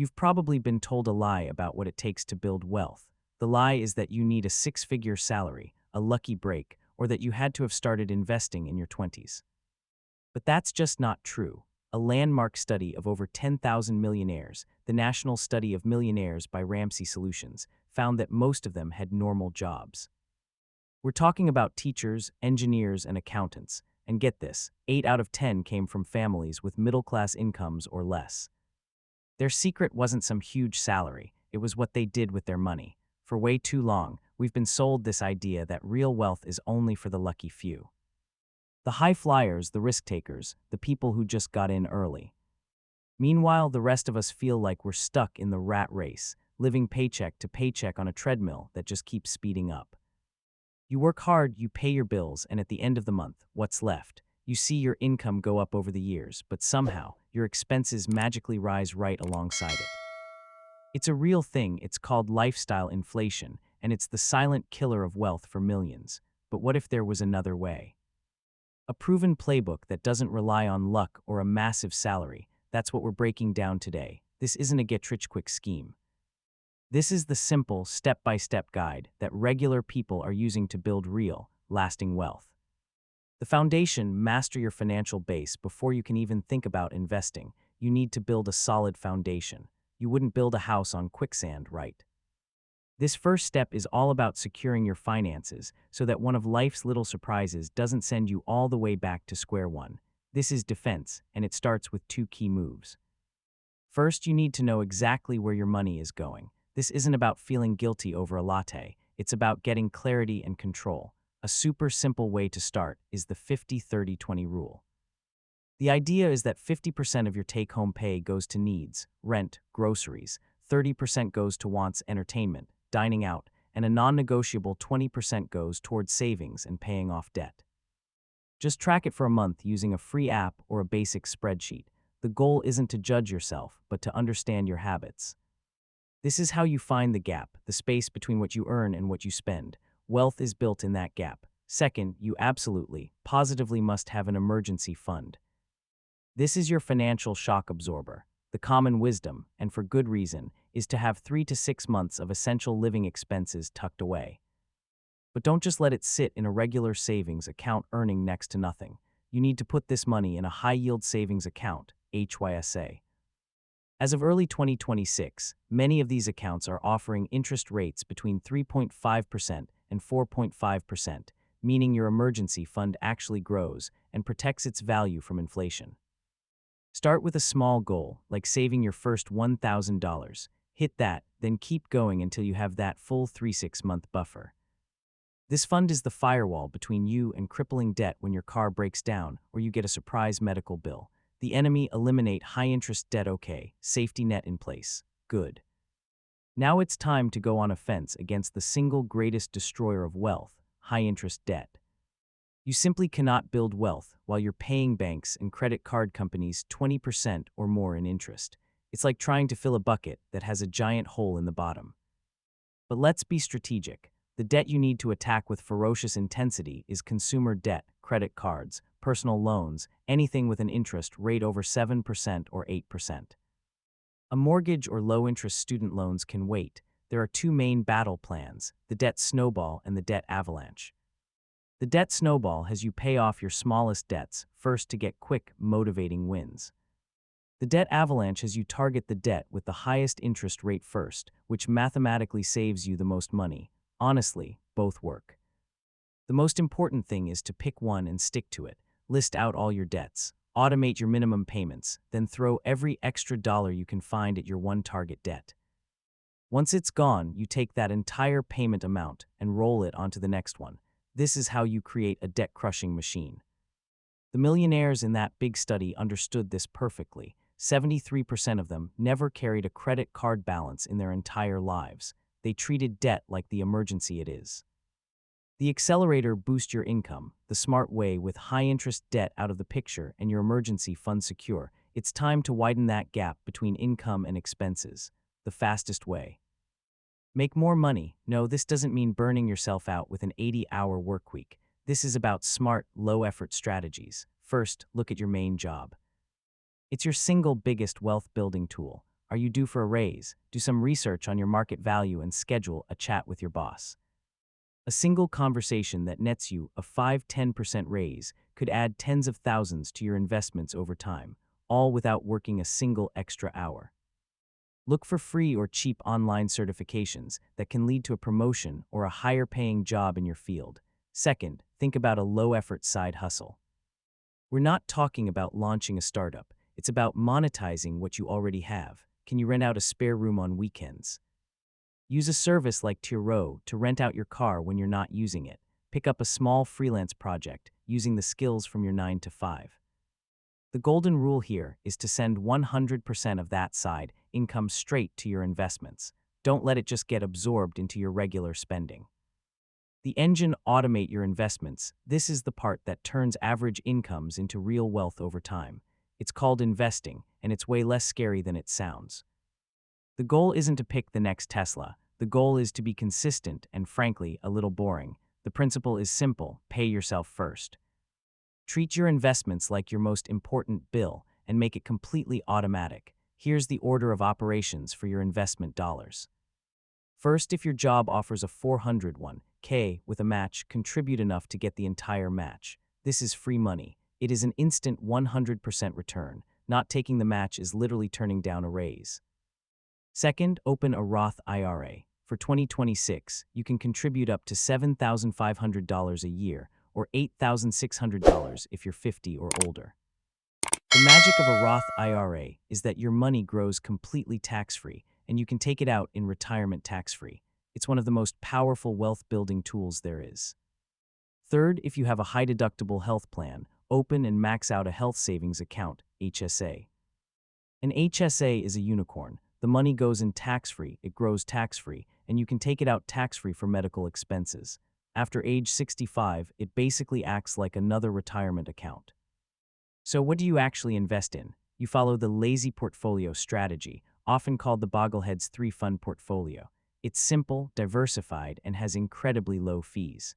You've probably been told a lie about what it takes to build wealth. The lie is that you need a six-figure salary, a lucky break, or that you had to have started investing in your 20s. But that's just not true. A landmark study of over 10,000 millionaires, the National Study of Millionaires by Ramsey Solutions, found that most of them had normal jobs. We're talking about teachers, engineers, and accountants. And get this, 8 out of 10 came from families with middle-class incomes or less. Their secret wasn't some huge salary, it was what they did with their money. For way too long, we've been sold this idea that real wealth is only for the lucky few. The high flyers, the risk takers, the people who just got in early. Meanwhile, the rest of us feel like we're stuck in the rat race, living paycheck to paycheck on a treadmill that just keeps speeding up. You work hard, you pay your bills, and at the end of the month, what's left? You see your income go up over the years, but somehow, your expenses magically rise right alongside it. It's a real thing, it's called lifestyle inflation, and it's the silent killer of wealth for millions. But what if there was another way? A proven playbook that doesn't rely on luck or a massive salary. That's what we're breaking down today. This isn't a get-rich-quick scheme. This is the simple, step-by-step guide that regular people are using to build real, lasting wealth. The foundation: master your financial base before you can even think about investing. You need to build a solid foundation. You wouldn't build a house on quicksand, right? This first step is all about securing your finances so that one of life's little surprises doesn't send you all the way back to square one. This is defense, and it starts with two key moves. First, you need to know exactly where your money is going. This isn't about feeling guilty over a latte. It's about getting clarity and control. A super simple way to start is the 50-30-20 rule. The idea is that 50% of your take-home pay goes to needs, rent, groceries, 30% goes to wants, entertainment, dining out, and a non-negotiable 20% goes towards savings and paying off debt. Just track it for a month using a free app or a basic spreadsheet. The goal isn't to judge yourself, but to understand your habits. This is how you find the gap, the space between what you earn and what you spend. Wealth is built in that gap. Second, you absolutely, positively must have an emergency fund. This is your financial shock absorber. The common wisdom, and for good reason, is to have 3 to 6 months of essential living expenses tucked away. But don't just let it sit in a regular savings account earning next to nothing. You need to put this money in a high-yield savings account, HYSA. As of early 2026, many of these accounts are offering interest rates between 3.5% and 4.5%, meaning your emergency fund actually grows and protects its value from inflation. Start with a small goal, like saving your first $1,000. Hit that, then keep going until you have that full 3-6 month buffer. This fund is the firewall between you and crippling debt when your car breaks down or you get a surprise medical bill. The enemy: eliminate high-interest debt. Okay, safety net in place. Good. Now it's time to go on offense against the single greatest destroyer of wealth, high-interest debt. You simply cannot build wealth while you're paying banks and credit card companies 20% or more in interest. It's like trying to fill a bucket that has a giant hole in the bottom. But let's be strategic. The debt you need to attack with ferocious intensity is consumer debt, credit cards, personal loans, anything with an interest rate over 7% or 8%. A mortgage or low-interest student loans can wait. There are two main battle plans: the debt snowball and the debt avalanche. The debt snowball has you pay off your smallest debts first to get quick, motivating wins. The debt avalanche has you target the debt with the highest interest rate first, which mathematically saves you the most money. Honestly, both work. The most important thing is to pick one and stick to it. List out all your debts, automate your minimum payments, then throw every extra dollar you can find at your one target debt. Once it's gone, you take that entire payment amount and roll it onto the next one. This is how you create a debt-crushing machine. The millionaires in that big study understood this perfectly. 73% of them never carried a credit card balance in their entire lives. They treated debt like the emergency it is. The accelerator: boost your income, the smart way, with high-interest debt out of the picture and your emergency fund secure. It's time to widen that gap between income and expenses. The fastest way. Make more money. No, this doesn't mean burning yourself out with an 80-hour workweek. This is about smart, low-effort strategies. First, look at your main job. It's your single biggest wealth-building tool. Are you due for a raise? Do some research on your market value and schedule a chat with your boss. A single conversation that nets you a 5–10% raise could add tens of thousands to your investments over time, all without working a single extra hour. Look for free or cheap online certifications that can lead to a promotion or a higher-paying job in your field. Second, think about a low-effort side hustle. We're not talking about launching a startup. It's about monetizing what you already have. Can you rent out a spare room on weekends? Use a service like Turo to rent out your car when you're not using it. Pick up a small freelance project using the skills from your 9 to 5. The golden rule here is to send 100% of that side income straight to your investments. Don't let it just get absorbed into your regular spending. The engine automate your investments. This is the part that turns average incomes into real wealth over time. It's called investing, and it's way less scary than it sounds. The goal isn't to pick the next Tesla. The goal is to be consistent and, frankly, a little boring. The principle is simple: pay yourself first. Treat your investments like your most important bill and make it completely automatic. Here's the order of operations for your investment dollars. First, if your job offers a 401k with a match, contribute enough to get the entire match. This is free money. It is an instant 100% return. Not taking the match is literally turning down a raise. Second, open a Roth IRA. For 2026, you can contribute up to $7,500 a year, or $8,600 if you're 50 or older. The magic of a Roth IRA is that your money grows completely tax-free, and you can take it out in retirement tax-free. It's one of the most powerful wealth-building tools there is. Third, if you have a high-deductible health plan, open and max out a health savings account, HSA. An HSA is a unicorn. The money goes in tax-free, it grows tax-free, and you can take it out tax-free for medical expenses. After age 65, it basically acts like another retirement account. So what do you actually invest in? You follow the lazy portfolio strategy, often called the Bogglehead's 3-fund portfolio. It's simple, diversified, and has incredibly low fees.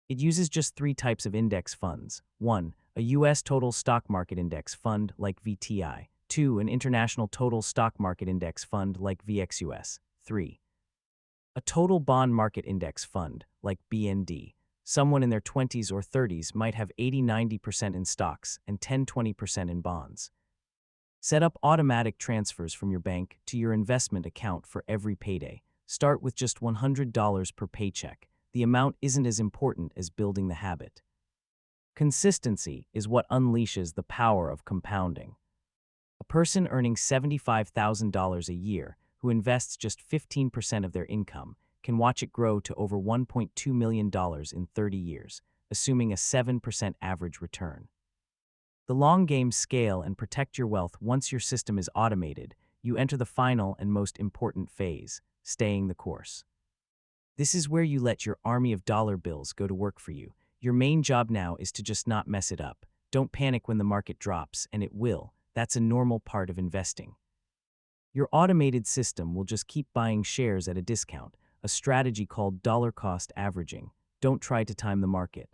It uses just 3 types of index funds. 1, a U.S. total stock market index fund like VTI. 2, an international total stock market index fund like VXUS. 3, a total bond market index fund like BND. Someone in their 20s or 30s might have 80–90% in stocks and 10–20% in bonds. Set up automatic transfers from your bank to your investment account for every payday. Start with just $100 per paycheck. The amount isn't as important as building the habit. Consistency is what unleashes the power of compounding. A person earning $75,000 a year who invests just 15% of their income can watch it grow to over $1.2 million in 30 years, assuming a 7% average return. The long game: scale and protect your wealth. Once your system is automated, you enter the final and most important phase: staying the course. This is where you let your army of dollar bills go to work for you. Your main job now is to just not mess it up. Don't panic when the market drops, and it will. That's a normal part of investing. Your automated system will just keep buying shares at a discount, a strategy called dollar cost averaging. Don't try to time the market.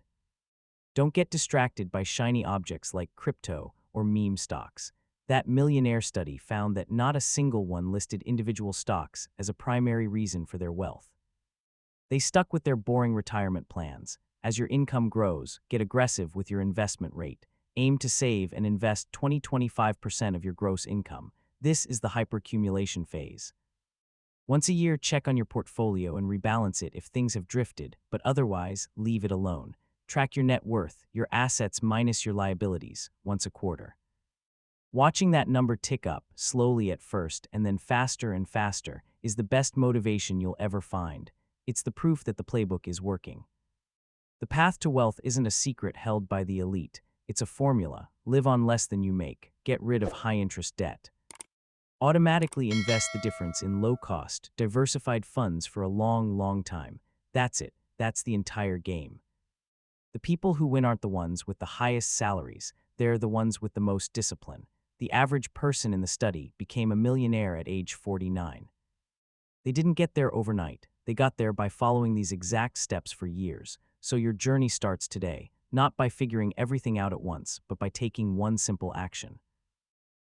Don't get distracted by shiny objects like crypto or meme stocks. That millionaire study found that not a single one listed individual stocks as a primary reason for their wealth. They stuck with their boring retirement plans. As your income grows, get aggressive with your investment rate. Aim to save and invest 20–25% of your gross income. This is the hyperaccumulation phase. Once a year, check on your portfolio and rebalance it if things have drifted, but otherwise, leave it alone. Track your net worth, your assets minus your liabilities, once a quarter. Watching that number tick up, slowly at first and then faster and faster, is the best motivation you'll ever find. It's the proof that the playbook is working. The path to wealth isn't a secret held by the elite. It's a formula. Live on less than you make. Get rid of high-interest debt. Automatically invest the difference in low-cost, diversified funds for a long, long time. That's it. That's the entire game. The people who win aren't the ones with the highest salaries. They're the ones with the most discipline. The average person in the study became a millionaire at age 49. They didn't get there overnight. They got there by following these exact steps for years. So your journey starts today, not by figuring everything out at once, but by taking one simple action.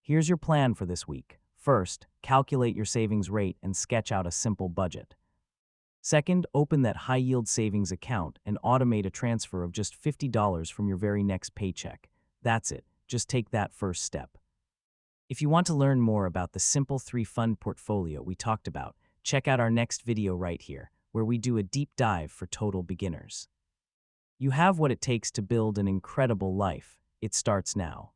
Here's your plan for this week. First, calculate your savings rate and sketch out a simple budget. Second, open that high-yield savings account and automate a transfer of just $50 from your very next paycheck. That's it. Just take that first step. If you want to learn more about the simple 3-fund portfolio we talked about, check out our next video right here, where we do a deep dive for total beginners. You have what it takes to build an incredible life. It starts now.